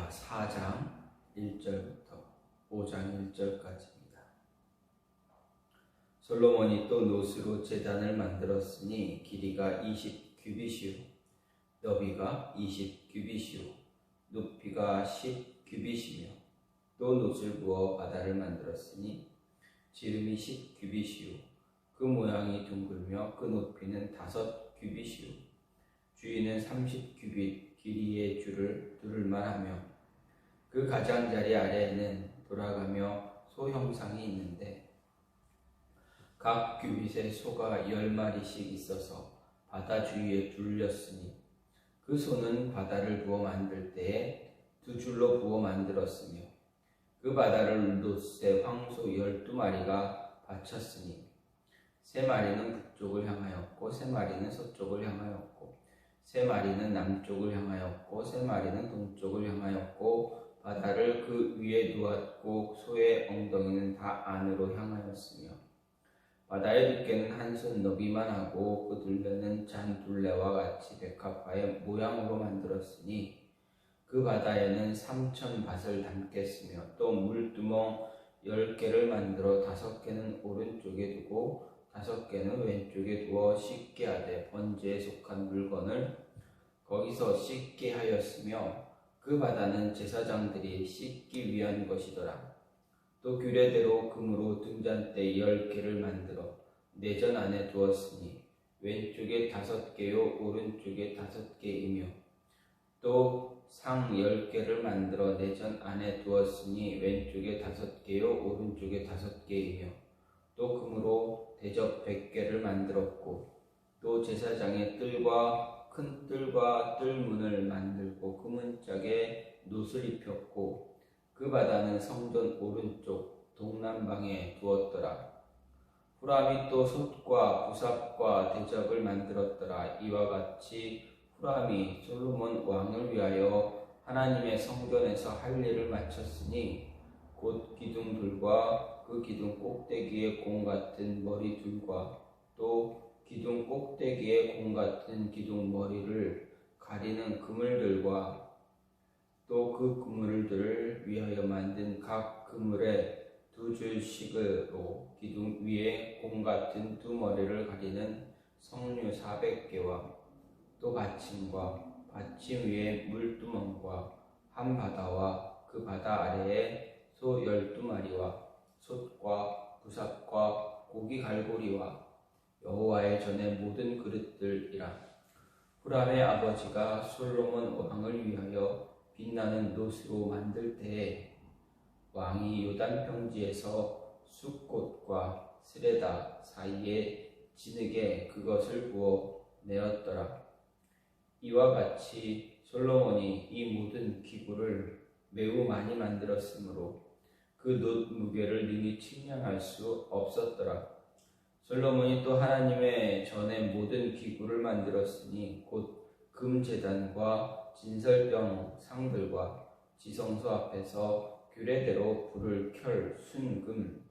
역대하 4장 1절부터 5장 1절까지입니다. 솔로몬이 또 노스로 제단을 만들었으니 길이가 20규빗이요 너비가 20규빗이요 높이가 10규빗이며 또 놋을 부어 바다를 만들었으니 지름이 10규빗이요 그 모양이 둥글며 그 높이는 5규빗이요 주위는 30규빗 길이의 줄을 두를만 하며 그 가장자리 아래에는 돌아가며 소 형상이 있는데 각 규빗에 소가 10마리씩 있어서 바다 주위에 둘렸으니 그 소는 바다를 부어 만들 때에 2줄로 부어 만들었으며 그 바다를 놋에 황소 12마리가 받쳤으니 3마리는 북쪽을 향하였고 3마리는 서쪽을 향하였고 3마리는 남쪽을 향하였고 3마리는 동쪽을 향하였고 바다를 그 위에 놓았고 소의 엉덩이는 다 안으로 향하였으며 바다의 두께는 한 손 너비만 하고 그 둘레는 잔둘레와 같이 백합화의 모양으로 만들었으니 그 바다에는 3,000밭을 담겠으며 또 물두멍 10개를 만들어 5개는 오른쪽에 두고 5개는 왼쪽에 두어 씻게 하되 번제에 속한 물건을 거기서 씻게 하였으며 그 바다는 제사장들이 씻기 위한 것이더라. 또 규례대로 금으로 등잔대 10개를 만들어 내전 안에 두었으니 왼쪽에 5개요 오른쪽에 5개이며 또 상 10개를 만들어 내전 안에 두었으니 왼쪽에 5개요 오른쪽에 5개이며 또 금으로 대접 100개를 만들었고 또 제사장의 뜰과 큰 뜰과 뜰문을 만들고 금은짝에 놋을 입혔고 그 바다는 성전 오른쪽 동남방에 두었더라. 후람이 또 솥과 부삽과 대접을 만들었더라. 이와 같이 후람이 솔로몬 왕을 위하여 하나님의 성전에서 할 일을 마쳤으니 곧 기둥들과 그 기둥 꼭대기에 공 같은 머리둘과 또 기둥 꼭대기에 공 같은 기둥 머리를 가리는 그물들과 또 그 그물들을 위하여 만든 각 그물에 2줄씩으로 기둥 위에 공 같은 2머리를 가리는 석류 400개와 또 받침과 받침 위에 물두멍과 한 바다와 그 바다 아래에 소 12마리와 솥과 부삽과 고기 갈고리와 여호와의 전의 모든 그릇들이라. 후람의 아버지가 솔로몬 왕을 위하여 빛나는 놋으로 만들 때에 왕이 요단 평지에서 숫꽃과 스레다 사이에 진흙에 그것을 부어 내었더라. 이와 같이 솔로몬이 이 모든 기구를 매우 많이 만들었으므로 그 놋 무게를 능히 측량할 수 없었더라. 솔로몬이 또 하나님의 전에 모든 기구를 만들었으니 곧 금제단과 진설병 상들과 지성소 앞에서 규례대로 불을 켤 순금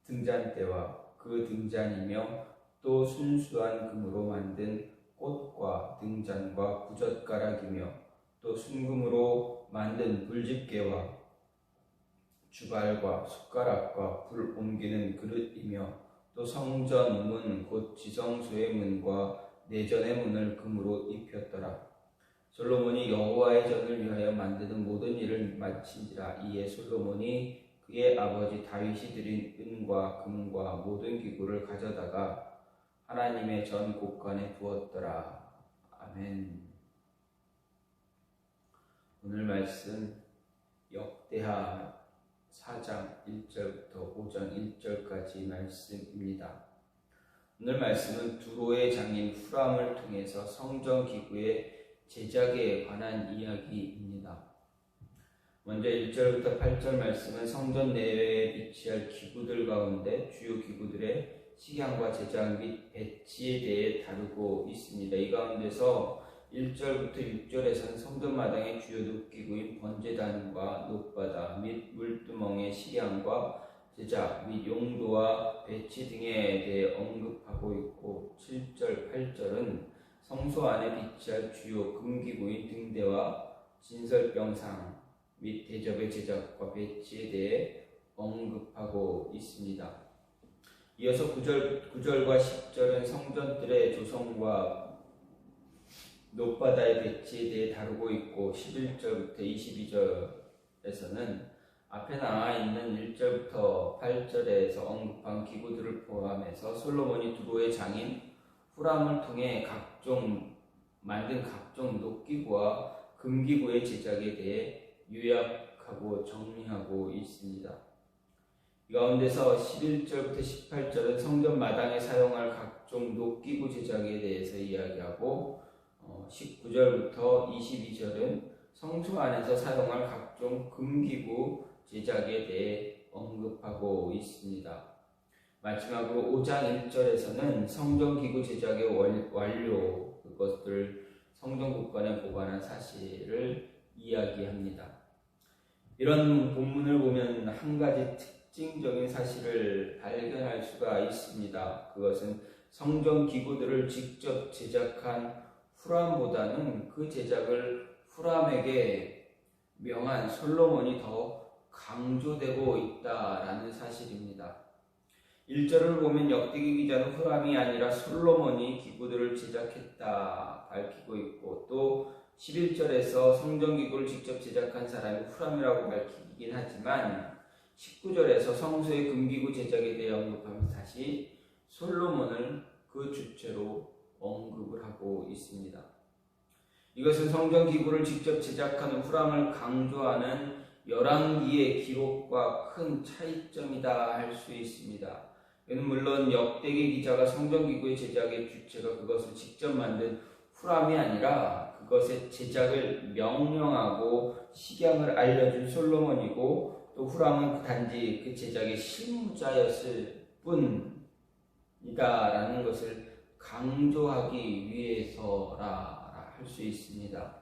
등잔대와 그 등잔이며 또 순수한 금으로 만든 꽃과 등잔과 부젓가락이며 또 순금으로 만든 불집게와 주발과 숟가락과 불 옮기는 그릇이며 또 성전 문 곧 지성소의 문과 내전의 문을 금으로 입혔더라. 솔로몬이 여호와의 전을 위하여 만드는 모든 일을 마친지라. 이에 솔로몬이 그의 아버지 다윗이 드린 은과 금과 모든 기구를 가져다가 하나님의 전 곳간에 두었더라. 아멘. 오늘 말씀 역대하 4장 1절부터 5장 1절까지 말씀입니다. 오늘 말씀은 두로의 장인 후람을 통해서 성전 기구의 제작에 관한 이야기입니다. 먼저 1절부터 8절 말씀은 성전 내외에 비치할 기구들 가운데 주요 기구들의 식양과 제작 및 배치에 대해 다루고 있습니다. 이 가운데서 1절부터 6절에서는 성전 마당의 주요 놋기구인 번제단과 놋바다 및 물두멍의 식양과 제작 및 용도와 배치 등에 대해 언급하고 있고 7절, 8절은 성소 안에 비치할 주요 금기구인 등대와 진설병상 및 대접의 제작과 배치에 대해 언급하고 있습니다. 이어서 9절과 10절은 성전들의 조성과 높바다의 배치에 대해 다루고 있고 11절부터 22절에서는 앞에 나와 있는 1절부터 8절에서 언급한 기구들을 포함해서 솔로몬이 두로의 장인 후람을 통해 만든 각종 녹기구와 금기구의 제작에 대해 요약하고 정리하고 있습니다. 이 가운데서 11절부터 18절은 성전 마당에 사용할 각종 녹기구 제작에 대해서 이야기하고 19절부터 22절은 성소 안에서 사용할 각종 금기구 제작에 대해 언급하고 있습니다. 마지막으로 5장 1절에서는 성전기구 제작의 완료, 그것들 성전국관에 보관한 사실을 이야기합니다. 이런 본문을 보면 한 가지 특징적인 사실을 발견할 수가 있습니다. 그것은 성전기구들을 직접 제작한 후람보다는 그 제작을 후람에게 명한 솔로몬이 더 강조되고 있다라는 사실입니다. 1절을 보면 역대기 기자는 후람이 아니라 솔로몬이 기구들을 제작했다 밝히고 있고, 또 11절에서 성전기구를 직접 제작한 사람이 후람이라고 밝히긴 하지만 19절에서 성소의 금기구 제작에 대해 언급하면서 다시 솔로몬을 그 주체로 언급을 하고 있습니다. 이것은 성전기구를 직접 제작하는 후람을 강조하는 열왕기의 기록과 큰 차이점이다 할 수 있습니다. 이는 물론 역대기 기자가 성전기구의 제작의 주체가 그것을 직접 만든 후람이 아니라 그것의 제작을 명령하고 식양을 알려준 솔로몬이고, 또 후람은 단지 그 제작의 실무자였을 뿐이다라는 것을 강조하기 위해서라 할 수 있습니다.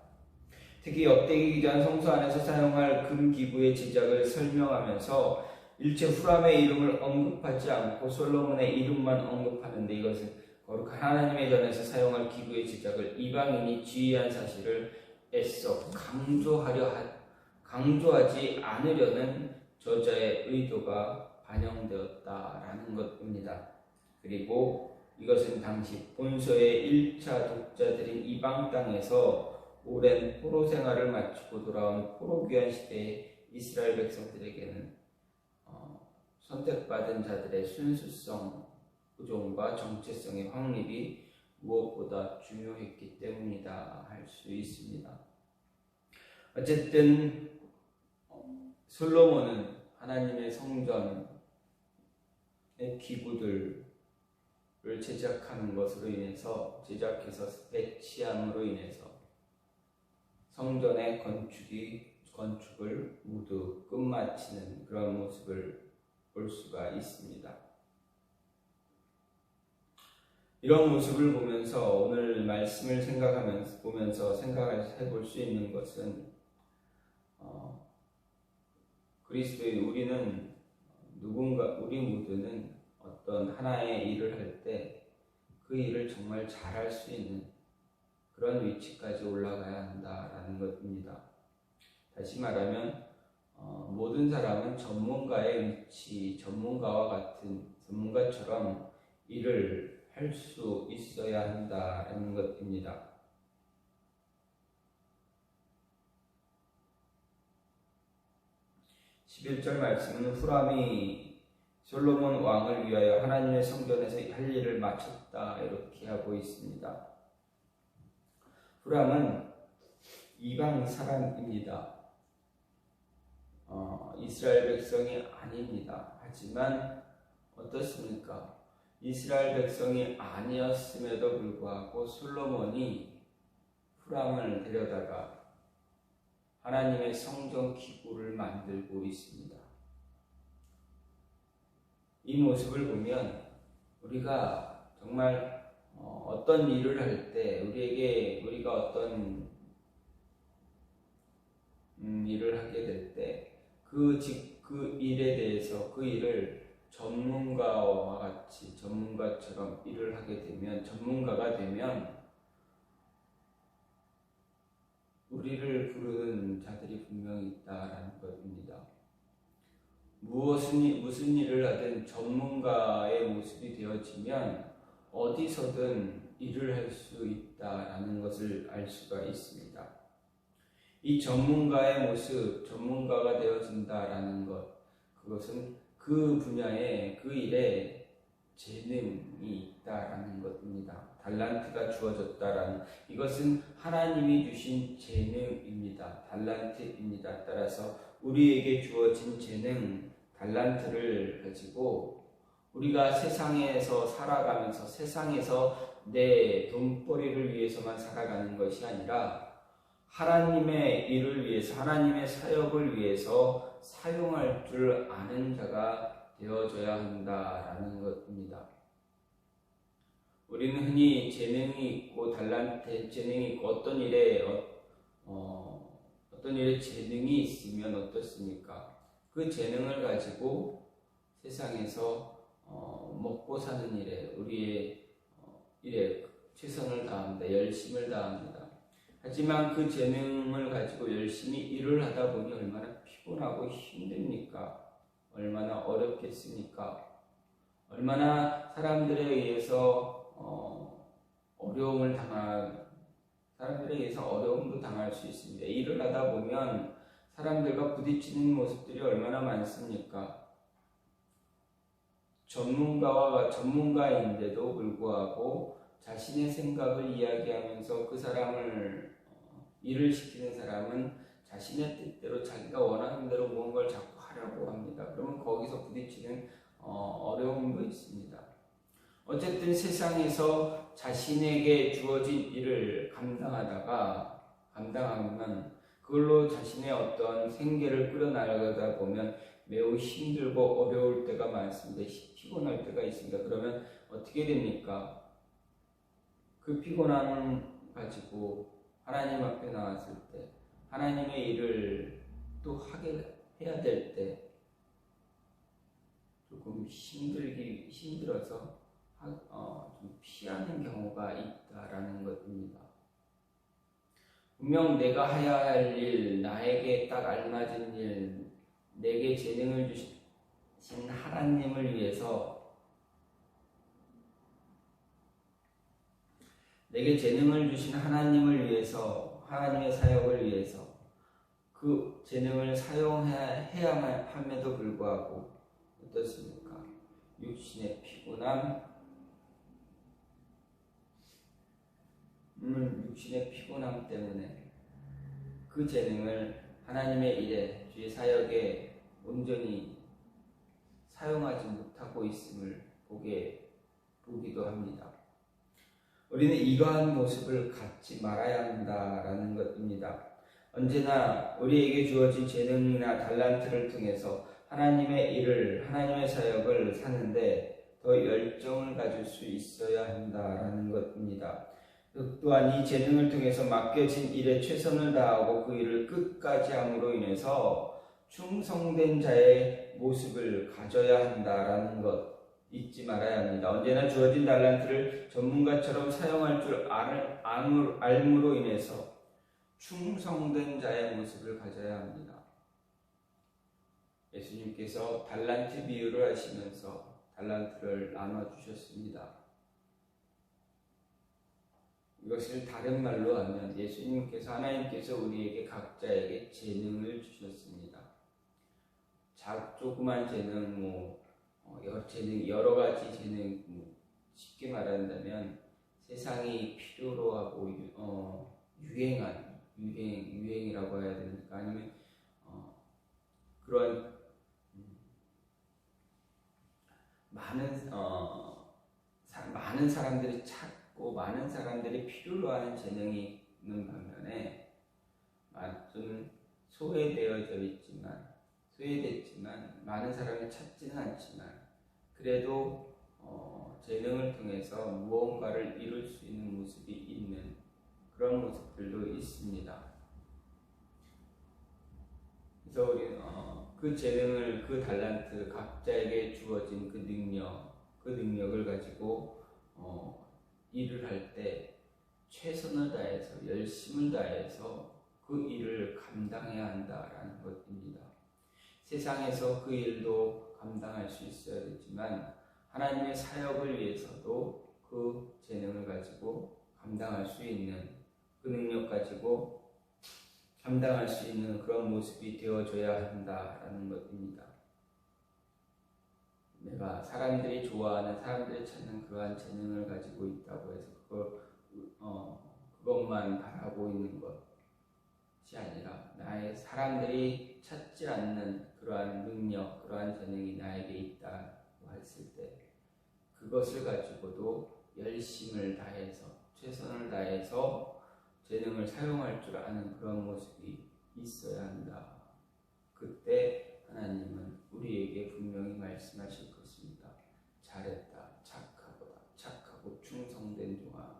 특히 역대기 기자는 성소 안에서 사용할 금기구의 제작을 설명하면서 일체 후람의 이름을 언급하지 않고 솔로몬의 이름만 언급하는데, 이것은 거룩한 하나님의 전에서 사용할 기구의 제작을 이방인이 지휘한 사실을 애써 강조하지 않으려는 저자의 의도가 반영되었다라는 것입니다. 그리고 이것은 당시 본서의 1차 독자들인 이방 땅에서 오랜 포로 생활을 마치고 돌아온 포로 귀환 시대의 이스라엘 백성들에게는 선택받은 자들의 순수성, 의존과 정체성의 확립이 무엇보다 중요했기 때문이다 할 수 있습니다. 어쨌든 솔로몬은 하나님의 성전의 기구들을 제작하는 것으로 인해서, 제작해서 배치함으로 인해서 성전의 건축을 모두 끝마치는 그런 모습을 볼 수가 있습니다. 이런 모습을 보면서 오늘 말씀을 보면서 생각해 볼 수 있는 것은 우리 모두는 어떤 하나의 일을 할 때 그 일을 정말 잘할 수 있는 그런 위치까지 올라가야 한다라는 것입니다. 다시 말하면 모든 사람은 전문가의 위치, 전문가처럼 일을 할 수 있어야 한다라는 것입니다. (11절) 말씀은 후람이 솔로몬 왕을 위하여 하나님의 성전에서 할 일을 마쳤다 이렇게 하고 있습니다. 후람은 이방 사람입니다. 이스라엘 백성이 아닙니다. 하지만 어떻습니까? 이스라엘 백성이 아니었음에도 불구하고 솔로몬이 후람을 데려다가 하나님의 성전 기구를 만들고 있습니다. 이 모습을 보면 우리가 정말 어떤 일을 할 때 우리가 어떤 일을 하게 될 때 그 일에 대해서 그 일을 전문가와 같이 전문가처럼 일을 하게 되면, 전문가가 되면 우리를 부르는 자들이 분명히 있다라는 것입니다. 무슨 일을 하든 전문가의 모습이 되어지면 어디서든 일을 할 수 있다라는 것을 알 수가 있습니다. 이 전문가의 모습, 전문가가 되어진다라는 것, 그것은 그 분야에, 그 일에 재능이 있다라는 것입니다. 달란트가 주어졌다라는, 이것은 하나님이 주신 재능입니다. 달란트입니다. 따라서 우리에게 주어진 재능, 달란트를 가지고 우리가 세상에서 살아가면서 세상에서 내 돈벌이를 위해서만 살아가는 것이 아니라 하나님의 일을 위해서, 하나님의 사역을 위해서 사용할 줄 아는 자가 되어져야 한다라는 것입니다. 우리는 흔히 재능이 있고 달란트, 재능이 있고 어떤 일에 재능이 있으면 어떻습니까? 그 재능을 가지고 세상에서 먹고 사는 일에, 우리의 일에 최선을 다합니다. 열심을 다합니다. 하지만 그 재능을 가지고 열심히 일을 하다 보니 얼마나 피곤하고 힘듭니까? 얼마나 어렵겠습니까? 얼마나 사람들에 의해서 어려움도 당할 수 있습니다. 일을 하다 보면 사람들과 부딪히는 모습들이 얼마나 많습니까? 전문가인데도 불구하고 자신의 생각을 이야기하면서 그 사람을 일을 시키는 사람은 자신의 뜻대로 자기가 원하는 대로 무언가를 자꾸 하려고 합니다. 그러면 거기서 부딪히는 어려움도 있습니다. 어쨌든 세상에서 자신에게 주어진 일을 감당하면 그걸로 자신의 어떤 생계를 끌어나가다 보면 매우 힘들고 어려울 때가 많습니다. 피곤할 때가 있습니다. 그러면 어떻게 됩니까? 그 피곤함을 가지고 하나님 앞에 나왔을 때, 하나님의 일을 또 해야 될 때 조금 힘들어서 좀 피하는 경우가 있다라는 것입니다. 분명 내가 해야 할 일, 나에게 딱 알맞은 일, 내게 재능을 주신 하나님을 위해서, 내게 재능을 주신 하나님을 위해서, 하나님의 사역을 위해서 그 재능을 사용해야만 함에도 불구하고 어떻습니까? 육신의 피곤함, 육신의 피곤함 때문에 그 재능을 하나님의 일에, 주의 사역에 온전히 사용하지 못하고 있음을 보기도 합니다. 우리는 이러한 모습을 갖지 말아야 한다라는 것입니다. 언제나 우리에게 주어진 재능이나 달란트를 통해서 하나님의 일을, 하나님의 사역을 사는데 더 열정을 가질 수 있어야 한다라는 것입니다. 또한 이 재능을 통해서 맡겨진 일에 최선을 다하고 그 일을 끝까지 함으로 인해서 충성된 자의 모습을 가져야 한다라는 것 잊지 말아야 합니다. 언제나 주어진 달란트를 전문가처럼 사용할 줄 알므로 인해서 충성된 자의 모습을 가져야 합니다. 예수님께서 달란트 비유를 하시면서 달란트를 나눠주셨습니다. 이것을 다른 말로 하면 하나님께서 우리에게 각자에게 재능을 주셨습니다. 조그만 재능, 여러 가지 재능, 쉽게 말한다면 세상이 필요로 하고 유행이라고 해야 됩니까? 아니면 그런 많은 사람들이 찾고 많은 사람들이 필요로 하는 재능이 있는 반면에 좀 소외됐지만 많은 사람이 찾지는 않지만 그래도 재능을 통해서 무언가를 이룰 수 있는 모습이 있는 그런 모습들도 있습니다. 그래서 우리는 그 재능을, 그 달란트, 각자에게 주어진 그 능력을 가지고 일을 할 때 최선을 다해서 열심을 다해서 그 일을 감당해야 한다라는 것입니다. 세상에서 그 일도 감당할 수 있어야 되지만 하나님의 사역을 위해서도 그 재능을 가지고 감당할 수 있는, 그 능력 가지고 감당할 수 있는 그런 모습이 되어줘야 한다라는 것입니다. 내가 사람들이 좋아하는, 사람들이 찾는 그러한 재능을 가지고 있다고 해서 그것만 바라고 있는 것이 아니라 나의 사람들이 찾지 않는 그러한 능력, 그러한 재능이 나에게 있다고 했을 때 그것을 가지고도 열심을 다해서, 최선을 다해서 재능을 사용할 줄 아는 그런 모습이 있어야 한다. 그때 하나님은 우리에게 분명히 말씀하실 것입니다. 잘했다, 착하고 충성된 종아,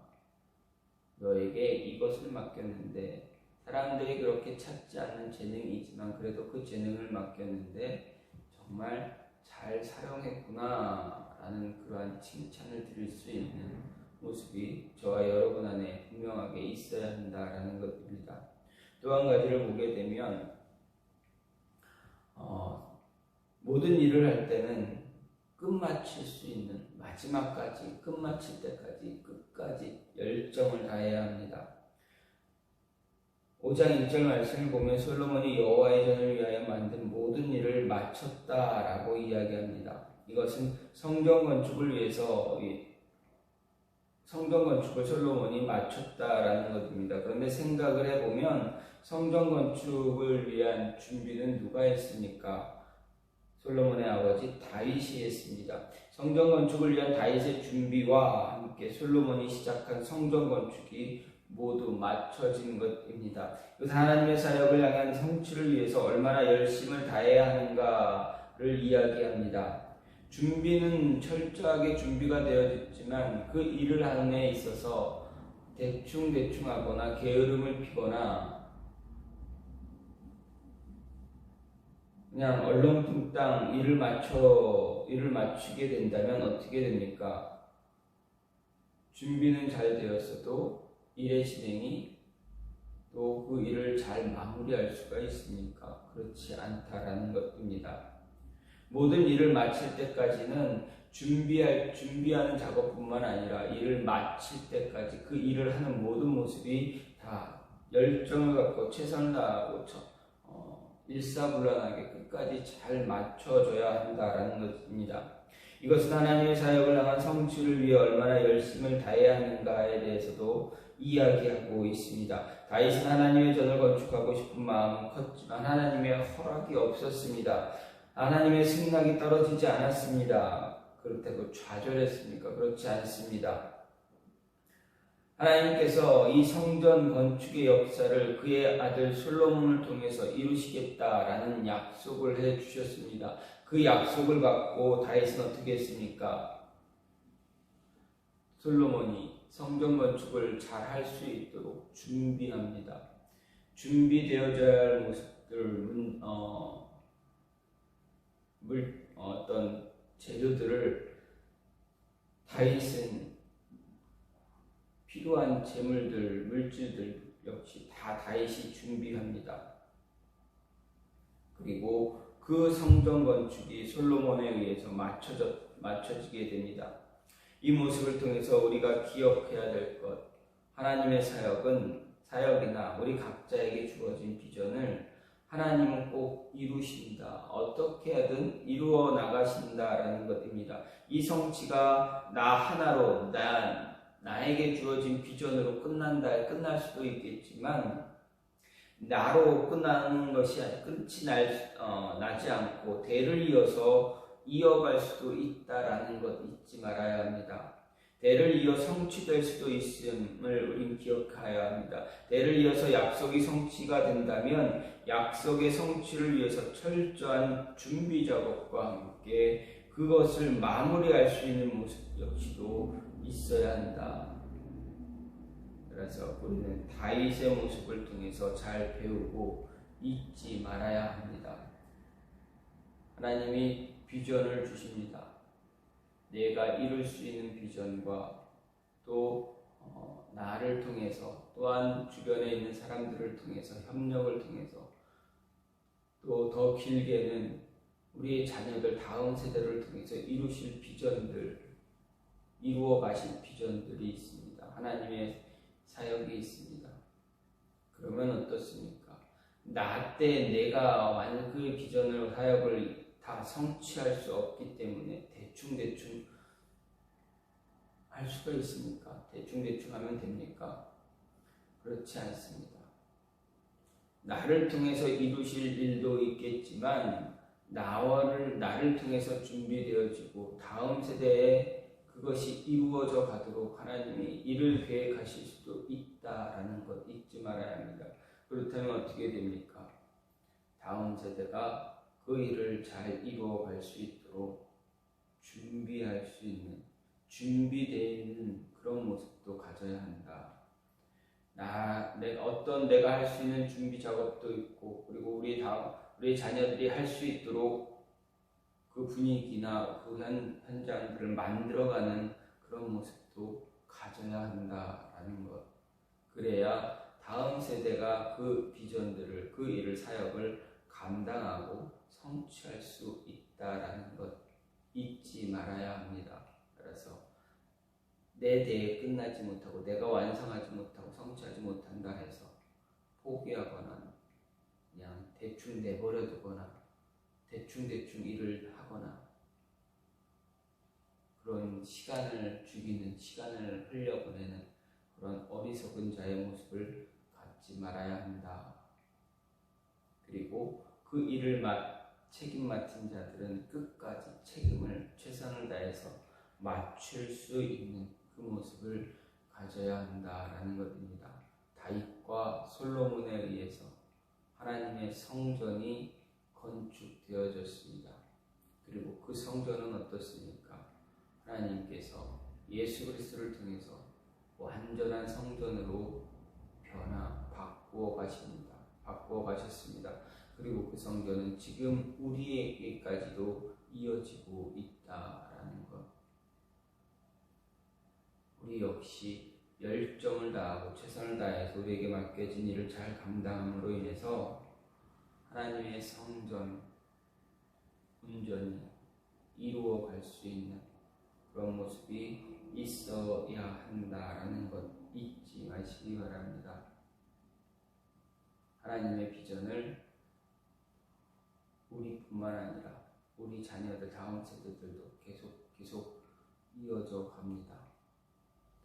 너에게 이것을 맡겼는데, 사람들이 그렇게 찾지 않는 재능이지만 그래도 그 재능을 맡겼는데 정말 잘 사용했구나 라는 그러한 칭찬을 드릴 수 있는 모습이 저와 여러분 안에 분명하게 있어야 한다라는 것입니다. 또 한 가지를 보게 되면 모든 일을 할 때는 끝마칠 수 있는, 마지막까지, 끝마칠 때까지 끝까지 열정을 다해야 합니다. 5장 1절 말씀을 보면 솔로몬이 여호와의 전을 위하여 만든 모든 일을 마쳤다라고 이야기합니다. 이것은 성전 건축을 위해서, 성전 건축을 솔로몬이 마쳤다라는 것입니다. 그런데 생각을 해보면 성전 건축을 위한 준비는 누가 했습니까? 솔로몬의 아버지 다윗이 했습니다. 성전 건축을 위한 다윗의 준비와 함께 솔로몬이 시작한 성전 건축이 모두 맞춰진 것입니다. 그래서 하나님의 사역을 향한 성취를 위해서 얼마나 열심을 다해야 하는가를 이야기합니다. 준비는 철저하게 준비가 되어졌지만 그 일을 하는 데 있어서 대충 하거나 게으름을 피거나 그냥 얼렁뚱땅 일을 맞추게 된다면 어떻게 됩니까? 준비는 잘 되었어도 일의 진행이 또 그 일을 잘 마무리할 수가 있습니까? 그렇지 않다라는 것입니다. 모든 일을 마칠 때까지는 준비하는 작업뿐만 아니라 일을 마칠 때까지 그 일을 하는 모든 모습이 다 열정을 갖고 최선을 다하고 일사불란하게 끝까지 잘 맞춰줘야 한다라는 것입니다. 이것은 하나님의 사역을 향한 성취를 위해 얼마나 열심을 다해야 하는가에 대해서도 이야기하고 있습니다. 다윗은 하나님의 전을 건축하고 싶은 마음은 컸지만 하나님의 허락이 없었습니다. 하나님의 승낙이 떨어지지 않았습니다. 그렇다고 좌절했습니까? 그렇지 않습니다. 하나님께서 이 성전 건축의 역사를 그의 아들 솔로몬을 통해서 이루시겠다라는 약속을 해주셨습니다. 그 약속을 받고 다윗은 어떻게 했습니까? 솔로몬이 성전 건축을 잘 할 수 있도록 준비합니다. 준비되어져야 할 모습들, 어떤 재료들을 다윗은 필요한 재물들, 물질들 역시 다 다윗이 준비합니다. 그리고 그 성전 건축이 솔로몬에 의해서 맞춰지게 됩니다. 이 모습을 통해서 우리가 기억해야 될 것, 하나님의 사역이나 우리 각자에게 주어진 비전을 하나님은 꼭 이루신다. 어떻게 하든 이루어 나가신다라는 것입니다. 이 성취가 나 하나로, 나에게 주어진 비전으로 끝날 수도 있겠지만 나로 끝나는 것이 아니라 끝이 나지 않고 대를 이어서 이어갈 수도 있다라는 것 잊지 말아야 합니다. 대를 이어 성취될 수도 있음을 우린 기억해야 합니다. 대를 이어서 약속이 성취가 된다면 약속의 성취를 위해서 철저한 준비 작업과 함께 그것을 마무리할 수 있는 모습 역시도 있어야 한다. 그래서 우리는 다윗의 모습을 통해서 잘 배우고 잊지 말아야 합니다. 하나님이 비전을 주십니다. 내가 이룰 수 있는 비전과 또 나를 통해서 또한 주변에 있는 사람들을 통해서 협력을 통해서 또 더 길게는 우리의 자녀들 다음 세대를 통해서 이루실 비전들 이루어 가실 비전들이 있습니다. 하나님의 사역이 있습니다. 그러면 어떻습니까? 나 때 내가 완전 그 비전을 사역을 다 성취할 수 없기 때문에 대충 할 수가 있습니까? 대충 하면 됩니까? 그렇지 않습니다. 나를 통해서 이루실 일도 있겠지만 나를 통해서 준비되어지고 다음 세대에 그것이 이루어져 가도록 하나님이 이를 계획하실 수도 있다라는 것 잊지 말아야 합니다. 그렇다면 어떻게 됩니까? 다음 세대가 그 일을 잘 이루어갈 수 있도록 준비할 수 있는 준비되어 있는 그런 모습도 가져야 한다. 내가 할 수 있는 준비 작업도 있고, 그리고 우리 자녀들이 할 수 있도록 그 분위기나 그 현장들을 만들어가는 그런 모습도 가져야 한다라는 것. 그래야 다음 세대가 그 비전들을, 그 일을, 사역을 감당하고 성취할 수 있다라는 것 잊지 말아야 합니다. 그래서 내 대에 끝나지 못하고 내가 완성하지 못하고 성취하지 못한다 해서 포기하거나 그냥 대충 내버려 두거나 대충 일을 하거나 그런 시간을 죽이는 시간을 흘려보내는 그런 어리석은 자의 모습을 갖지 말아야 한다. 그리고 그 일을 책임 맡은 자들은 끝까지 책임을 최선을 다해서 맞출 수 있는 그 모습을 가져야 한다라는 것입니다. 다윗과 솔로몬에 의해서 하나님의 성전이 건축되어졌습니다. 그리고 그 성전은 어떻습니까? 하나님께서 예수 그리스도를 통해서 완전한 성전으로 바꾸어 가셨습니다. 그리고 그 성전은 지금 우리에게까지도 이어지고 있다라는 것. 우리 역시 열정을 다하고 최선을 다해서 우리에게 맡겨진 일을 잘 감당함으로 인해서 하나님의 성전 온전히 이루어 갈 수 있는 그런 모습이 있어야 한다라는 것 잊지 마시기 바랍니다. 하나님의 비전을 우리뿐만 아니라 우리 자녀들 다음 세대들도 계속 이어져 갑니다.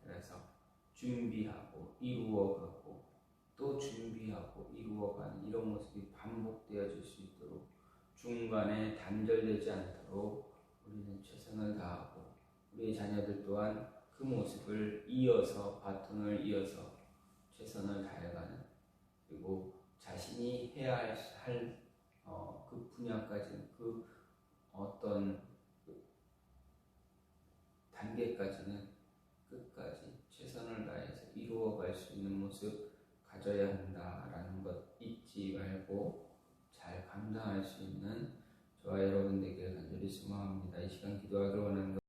그래서 준비하고 이루어가고 또 준비하고 이루어가는 이런 모습이 반복되어질 수 있도록 중간에 단절되지 않도록 우리는 최선을 다하고 우리 자녀들 또한 그 모습을 이어서 바톤을 이어서 최선을 다해가는 그리고 자신이 해야 할 그 분야까지는 그 어떤 단계까지는 끝까지 최선을 다해서 이루어갈 수 있는 모습 가져야 한다라는 것 잊지 말고 잘 감당할 수 있는 저와 여러분 되길 간절히 소망합니다. 이 시간 기도하기를 원하는